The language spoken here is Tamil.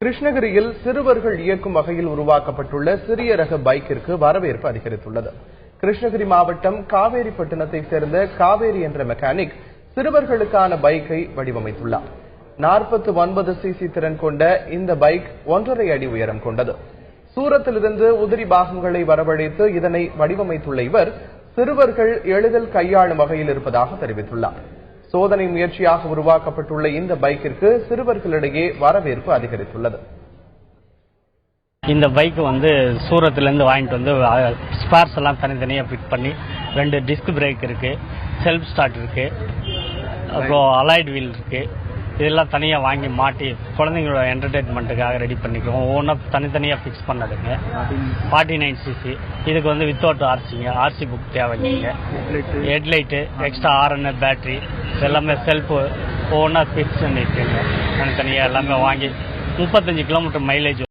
கிருஷ்ணகிரியில் சிறுவர்கள் இயக்கும் வகையில் உருவாக்கப்பட்டுள்ள சிறிய ரக பைக்கிற்கு வரவேற்பு அதிகரித்துள்ளது. கிருஷ்ணகிரி மாவட்டம் காவேரிப்பட்டினத்தைச் சேர்ந்த காவேரி என்ற மெக்கானிக் சிறுவர்களுக்கான பைக்கை வடிவமைத்துள்ளார். 49 சிசி திறன் கொண்ட இந்த பைக் 1.5 அடி உயரம் கொண்டது. சூரத்திலிருந்து உதிரி பாகங்களை வரவழைத்து இதனை வடிவமைத்துள்ள இவர் சிறுவர்கள் எளிதில் கையாளும் வகையில் இருப்பதாக தெரிவித்துள்ளார். சோதனை முயற்சியாக உருவாக்கப்பட்டுள்ள இந்த பைக்கிற்கு சிறுவர்களிடையே வரவேற்பு அதிகரித்துள்ளது. இந்த பைக் சூரத்திலிருந்து வாங்கிட்டு வந்து ஸ்பேர்ஸ் எல்லாம் தனித்தனியாக ஃபிட் பண்ணி 2 டிஸ்க் பிரேக் இருக்கு, செல்ஃப் ஸ்டார்ட் இருக்கு, அப்புறம் அலாய்டு வீல் இருக்கு. இதெல்லாம் தனியாக வாங்கி மாட்டி குழந்தைங்களோட என்டர்டெயின்மெண்ட்டுக்காக ரெடி பண்ணிக்கிறோம். ஒவ்வொன்றா தனித்தனியாக ஃபிக்ஸ் பண்ணதுங்க. 49 சிசி. இதுக்கு வித்தவுட் ஆர்சி புக் தேவைங்க. ஹெட்லைட்டு, எக்ஸ்ட்ரா RN பேட்டரி, எல்லாமே செல்ஃபு ஒவ்வொன்றா ஃபிக்ஸ் பண்ணியிருக்குங்க. தனித்தனியாக எல்லாமே வாங்கி 35 கிலோமீட்டர் மைலேஜ்